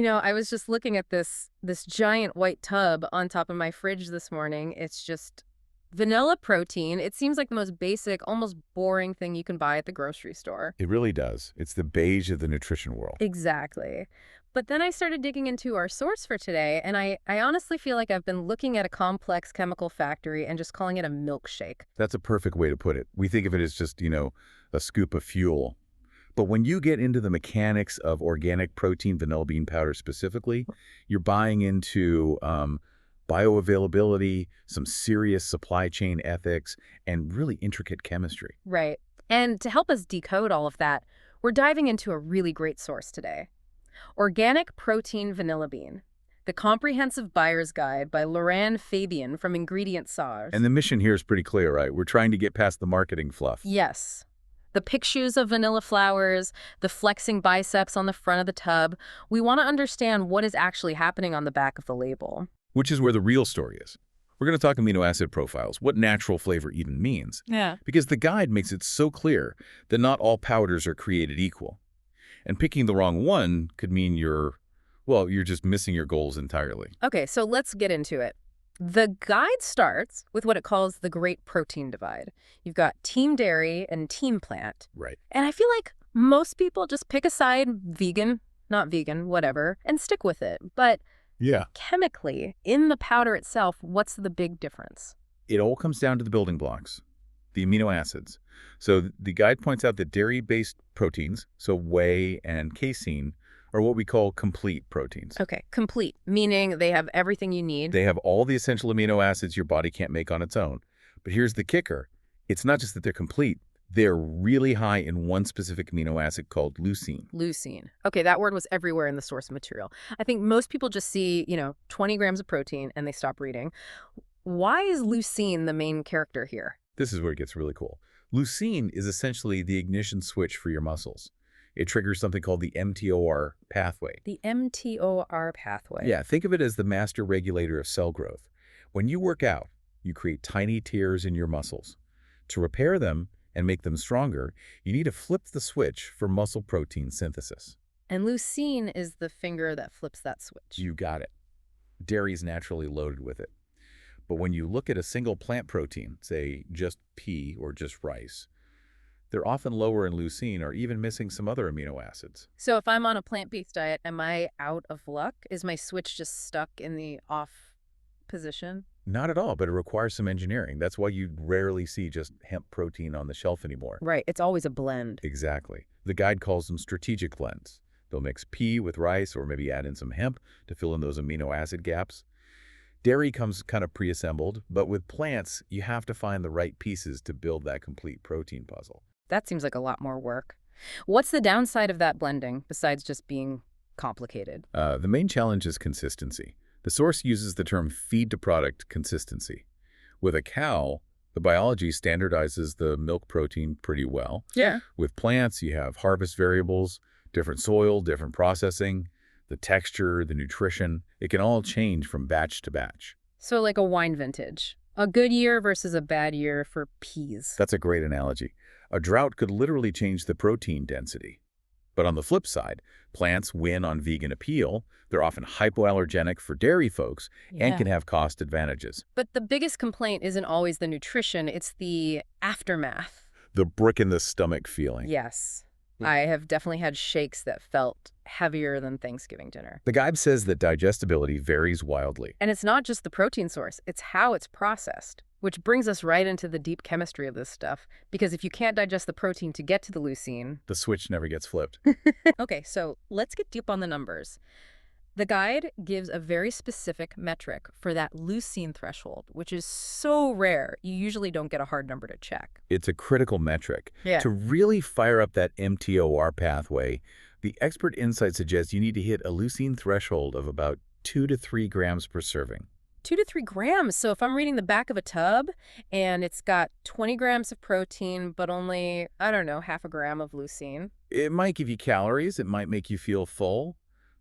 I was just looking at this giant white tub on top of my fridge this morning. It's just vanilla protein. It seems like the most basic, almost boring thing you can buy at the grocery store. It really does. It's the beige of the nutrition world. Exactly. But then I started digging into our source for today, and I honestly feel like I've been looking at a complex chemical factory and just calling it a milkshake. That's a perfect way to put it. We think of it as just, a scoop of fuel. But when you get into the mechanics of organic protein vanilla bean powder specifically, you're buying into bioavailability, some serious supply chain ethics, and really intricate chemistry. Right. And to help us decode all of that, we're diving into a really great source today. Organic Protein Vanilla Bean, the Comprehensive Buyer's Guide by Laurent Fabian from Ingredientsage. And the mission here is pretty clear, right? We're trying to get past the marketing fluff. Yes. The pictures of vanilla flowers, the flexing biceps on the front of the tub. We want to understand what is actually happening on the back of the label. Which is where the real story is. We're going to talk amino acid profiles, what natural flavor even means. Yeah. Because the guide makes it so clear that not all powders are created equal. And picking the wrong one could mean you're just missing your goals entirely. Okay, so let's get into it. The guide starts with what it calls the Great Protein Divide. You've got Team Dairy and Team Plant. Right. And I feel like most people just pick a side, vegan, not vegan, whatever, and stick with it. But yeah, chemically, in the powder itself, what's the big difference? It all comes down to the building blocks, the amino acids. So the guide points out that dairy-based proteins, so whey and casein, are what we call complete proteins. Okay, complete, meaning they have everything you need. They have all the essential amino acids your body can't make on its own. But here's the kicker. It's not just that they're complete. They're really high in one specific amino acid called leucine. Leucine. Okay, that word was everywhere in the source material. I think most people just see, 20 grams of protein and they stop reading. Why is leucine the main character here? This is where it gets really cool. Leucine is essentially the ignition switch for your muscles. It triggers something called the mTOR pathway. The mTOR pathway. Yeah, think of it as the master regulator of cell growth. When you work out, you create tiny tears in your muscles. To repair them and make them stronger, you need to flip the switch for muscle protein synthesis. And leucine is the finger that flips that switch. You got it. Dairy is naturally loaded with it. But when you look at a single plant protein, say just pea or just rice, they're often lower in leucine or even missing some other amino acids. So if I'm on a plant-based diet, am I out of luck? Is my switch just stuck in the off position? Not at all, but it requires some engineering. That's why you rarely see just hemp protein on the shelf anymore. Right, it's always a blend. Exactly. The guide calls them strategic blends. They'll mix pea with rice or maybe add in some hemp to fill in those amino acid gaps. Dairy comes kind of pre-assembled, but with plants, you have to find the right pieces to build that complete protein puzzle. That seems like a lot more work. What's the downside of that blending, besides just being complicated? The main challenge is consistency. The source uses the term feed-to-product consistency. With a cow, the biology standardizes the milk protein pretty well. Yeah. With plants, you have harvest variables, different soil, different processing, the texture, the nutrition. It can all change from batch to batch. So like a wine vintage. A good year versus a bad year for peas. That's a great analogy. A drought could literally change the protein density. But on the flip side, plants win on vegan appeal. They're often hypoallergenic for dairy folks and can have cost advantages. But the biggest complaint isn't always the nutrition, it's the aftermath. The brick in the stomach feeling. Yes. I have definitely had shakes that felt heavier than Thanksgiving dinner. The guide says that digestibility varies wildly. And it's not just the protein source, it's how it's processed. Which brings us right into the deep chemistry of this stuff. Because if you can't digest the protein to get to the leucine... the switch never gets flipped. Okay, so let's get deep on the numbers. The guide gives a very specific metric for that leucine threshold, which is so rare, you usually don't get a hard number to check. It's a critical metric. Yeah. To really fire up that mTOR pathway, the expert insight suggests you need to hit a leucine threshold of about 2 to 3 grams per serving. 2 to 3 grams. So if I'm reading the back of a tub and it's got 20 grams of protein, but only, I don't know, half a gram of leucine. It might give you calories. It might make you feel full,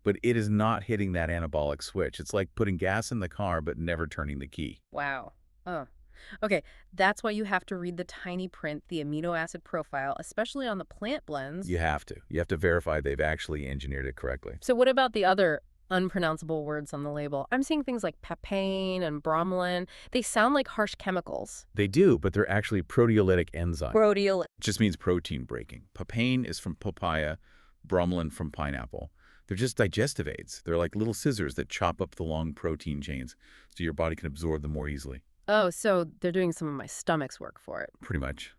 but it is not hitting that anabolic switch. It's like putting gas in the car, but never turning the key. Wow. Oh. Okay, that's why you have to read the tiny print, the amino acid profile, especially on the plant blends. You have to. You have to verify they've actually engineered it correctly. So what about the other unpronounceable words on the label? I'm seeing things like papain and bromelain. They sound like harsh chemicals. They do, but they're actually proteolytic enzymes. Proteolytic. It just means protein breaking. Papain is from papaya, bromelain from pineapple. They're just digestive aids. They're like little scissors that chop up the long protein chains so your body can absorb them more easily. Oh, so they're doing some of my stomach's work for it. Pretty much.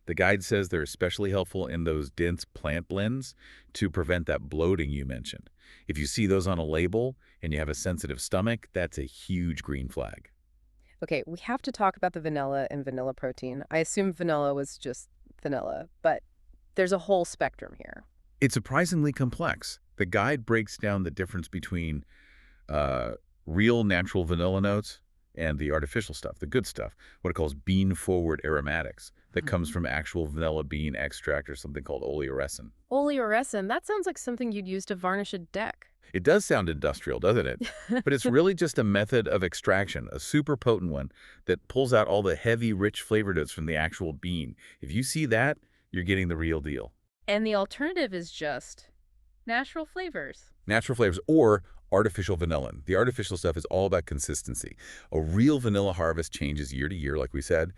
The guide says they're especially helpful in those dense plant blends to prevent that bloating you mentioned. If you see those on a label and you have a sensitive stomach, that's a huge green flag. Okay, we have to talk about the vanilla and vanilla protein. I assume vanilla was just vanilla, but there's a whole spectrum here. It's surprisingly complex. The guide breaks down the difference between real natural vanilla notes and the artificial stuff, the good stuff, what it calls bean-forward aromatics that comes from actual vanilla bean extract or something called oleoresin. Oleoresin, that sounds like something you'd use to varnish a deck. It does sound industrial, doesn't it? But it's really just a method of extraction, a super potent one that pulls out all the heavy, rich flavor notes from the actual bean. If you see that, you're getting the real deal. And the alternative is just natural flavors. Natural flavors or artificial vanillin. The artificial stuff is all about consistency. A real vanilla harvest changes year to year, like we said,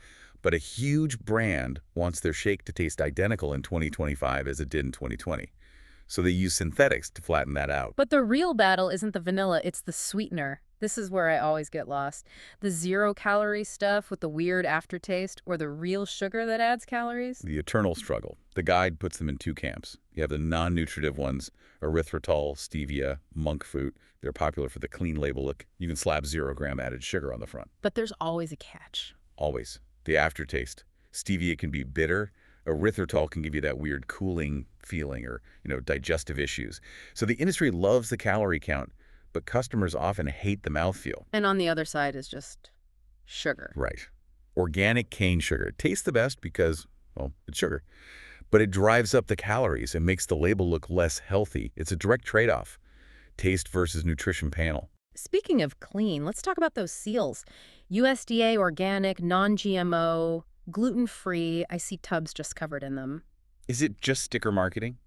but a huge brand wants their shake to taste identical in 2025 as it did in 2020. So they use synthetics to flatten that out. But the real battle isn't the vanilla, it's the sweetener. This is where I always get lost. The zero-calorie stuff with the weird aftertaste, or the real sugar that adds calories? The eternal struggle. The guide puts them in two camps. You have the non-nutritive ones, erythritol, stevia, monk fruit. They're popular for the clean label look. You can slap 0-gram added sugar on the front. But there's always a catch. Always. The aftertaste. Stevia can be bitter. Erythritol can give you that weird cooling feeling or, digestive issues. So the industry loves the calorie count, but customers often hate the mouthfeel. And on the other side is just sugar. Right. Organic cane sugar. It tastes the best because, well, it's sugar. But it drives up the calories and makes the label look less healthy. It's a direct trade-off. Taste versus nutrition panel. Speaking of clean, let's talk about those seals. USDA organic, non-GMO, gluten-free. I see tubs just covered in them. Is it just sticker marketing?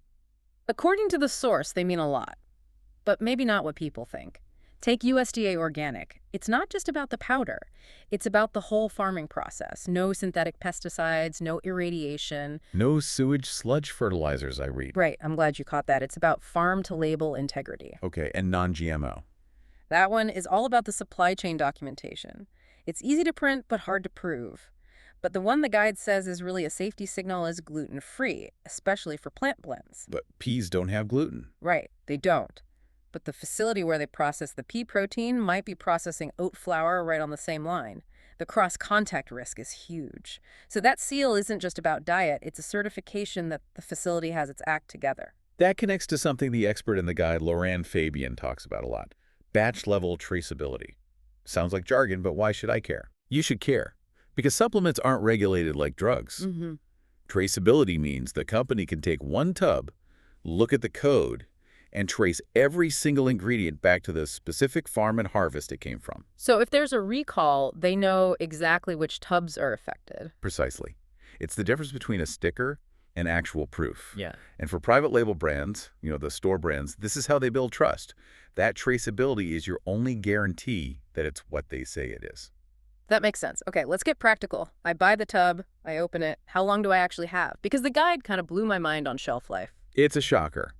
According to the source, they mean a lot. But maybe not what people think. Take USDA organic. It's not just about the powder. It's about the whole farming process. No synthetic pesticides, no irradiation. No sewage sludge fertilizers, I read. Right, I'm glad you caught that. It's about farm-to-label integrity. Okay, and non-GMO. That one is all about the supply chain documentation. It's easy to print, but hard to prove. But the one the guide says is really a safety signal is gluten-free, especially for plant blends. But peas don't have gluten. Right, they don't. But the facility where they process the pea protein might be processing oat flour right on the same line. The cross-contact risk is huge. So that seal isn't just about diet, it's a certification that the facility has its act together. That connects to something the expert in the guide, Loran Fabian, talks about a lot. Batch-level traceability. Sounds like jargon, but why should I care? You should care. Because supplements aren't regulated like drugs. Traceability means the company can take one tub, look at the code, and trace every single ingredient back to the specific farm and harvest it came from. So if there's a recall, they know exactly which tubs are affected. Precisely. It's the difference between a sticker and actual proof. Yeah. And for private label brands, the store brands, this is how they build trust. That traceability is your only guarantee that it's what they say it is. That makes sense. Okay, let's get practical. I buy the tub, I open it. How long do I actually have? Because the guide kind of blew my mind on shelf life. It's a shocker.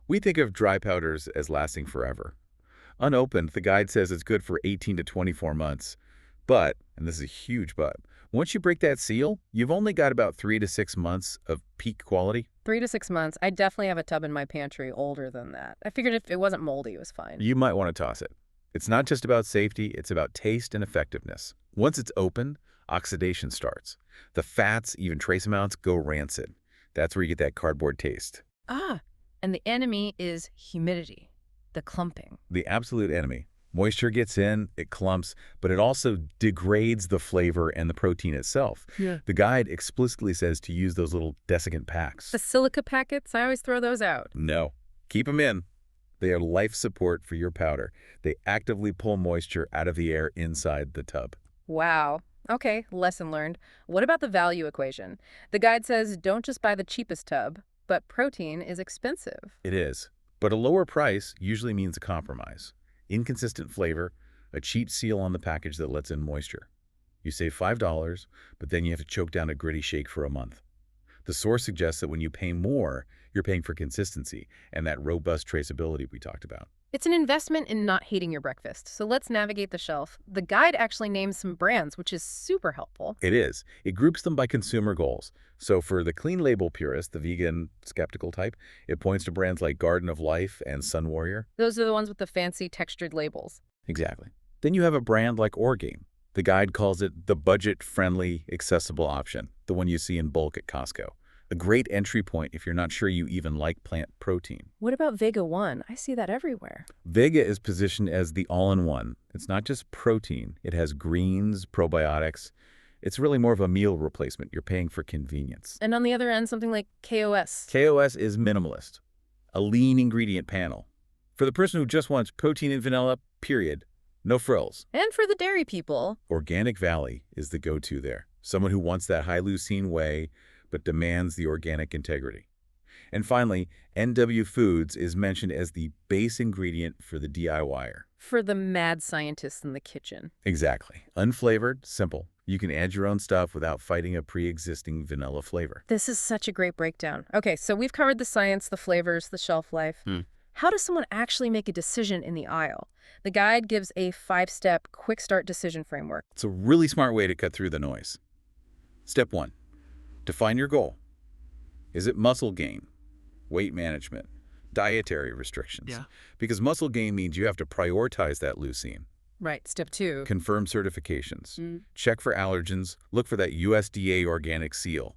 We think of dry powders as lasting forever. Unopened, the guide says it's good for 18 to 24 months. But, and this is a huge but, once you break that seal, you've only got about 3 to 6 months of peak quality. 3 to 6 months. I definitely have a tub in my pantry older than that. I figured if it wasn't moldy, it was fine. You might want to toss it. It's not just about safety, it's about taste and effectiveness. Once it's open, oxidation starts. The fats, even trace amounts, go rancid. That's where you get that cardboard taste. And the enemy is humidity, the clumping. The absolute enemy. Moisture gets in, it clumps, but it also degrades the flavor and the protein itself. Yeah. The guide explicitly says to use those little desiccant packs. The silica packets, I always throw those out. No. Keep them in. They are life support for your powder. They actively pull moisture out of the air inside the tub. Wow. Okay, lesson learned. What about the value equation? The guide says don't just buy the cheapest tub, but protein is expensive. It is. But a lower price usually means a compromise. Inconsistent flavor, a cheap seal on the package that lets in moisture. You save $5, but then you have to choke down a gritty shake for a month. The source suggests that when you pay more, you're paying for consistency and that robust traceability we talked about. It's an investment in not hating your breakfast. So let's navigate the shelf. The guide actually names some brands, which is super helpful. It is. It groups them by consumer goals. So for the clean label purist, the vegan skeptical type, it points to brands like Garden of Life and Sun Warrior. Those are the ones with the fancy textured labels. Exactly. Then you have a brand like Orgain. The guide calls it the budget-friendly, accessible option, the one you see in bulk at Costco. A great entry point if you're not sure you even like plant protein. What about Vega One? I see that everywhere. Vega is positioned as the all-in-one. It's not just protein. It has greens, probiotics. It's really more of a meal replacement. You're paying for convenience. And on the other end, something like KOS. KOS is minimalist, a lean ingredient panel. For the person who just wants protein and vanilla, period. No frills. And for the dairy people. Organic Valley is the go-to there. Someone who wants that high leucine whey, but demands the organic integrity. And finally, NW Foods is mentioned as the base ingredient for the DIYer. For the mad scientists in the kitchen. Exactly. Unflavored, simple. You can add your own stuff without fighting a pre-existing vanilla flavor. This is such a great breakdown. Okay, so we've covered the science, the flavors, the shelf life. How does someone actually make a decision in the aisle? The guide gives a 5-step quick start decision framework. It's a really smart way to cut through the noise. Step 1. Define your goal. Is it muscle gain, weight management, dietary restrictions? Yeah. Because muscle gain means you have to prioritize that leucine. Right, step 2. Confirm certifications. Check for allergens. Look for that USDA organic seal.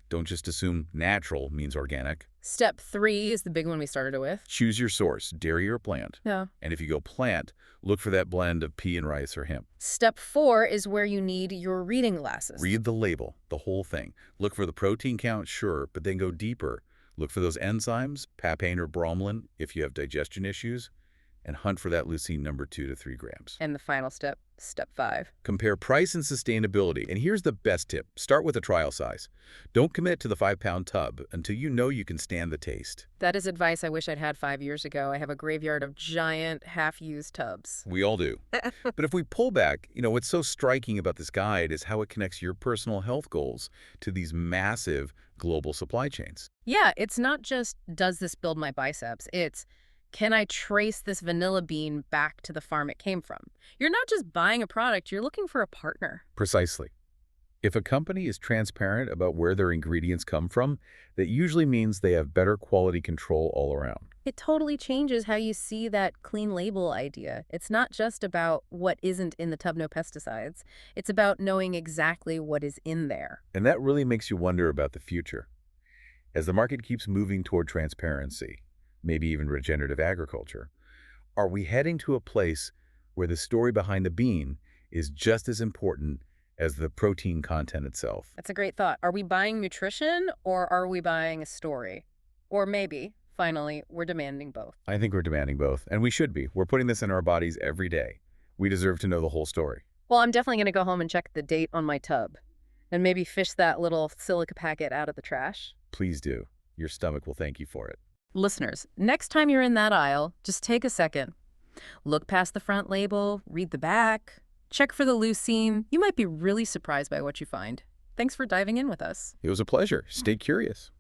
Don't just assume natural means organic. Step 3 is the big one we started with. Choose your source, dairy or plant. Yeah. And if you go plant, look for that blend of pea and rice or hemp. Step 4 is where you need your reading glasses. Read the label, the whole thing. Look for the protein count, sure, but then go deeper. Look for those enzymes, papain or bromelain, if you have digestion issues, and hunt for that leucine number 2 to 3 grams. And the final step, step 5. Compare price and sustainability. And here's the best tip. Start with a trial size. Don't commit to the 5-pound tub until you know you can stand the taste. That is advice I wish I'd had 5 years ago. I have a graveyard of giant, half-used tubs. We all do. But if we pull back, what's so striking about this guide is how it connects your personal health goals to these massive global supply chains. Yeah, it's not just, does this build my biceps? It's, can I trace this vanilla bean back to the farm it came from? You're not just buying a product, you're looking for a partner. Precisely. If a company is transparent about where their ingredients come from, that usually means they have better quality control all around. It totally changes how you see that clean label idea. It's not just about what isn't in the tub, no pesticides. It's about knowing exactly what is in there. And that really makes you wonder about the future. As the market keeps moving toward transparency, maybe even regenerative agriculture, are we heading to a place where the story behind the bean is just as important as the protein content itself? That's a great thought. Are we buying nutrition or are we buying a story? Or maybe, finally, we're demanding both. I think we're demanding both, and we should be. We're putting this in our bodies every day. We deserve to know the whole story. Well, I'm definitely going to go home and check the date on my tub and maybe fish that little silica packet out of the trash. Please do. Your stomach will thank you for it. Listeners, next time you're in that aisle, just take a second. Look past the front label, read the back, check for the leucine. You might be really surprised by what you find. Thanks for diving in with us. It was a pleasure. Stay curious.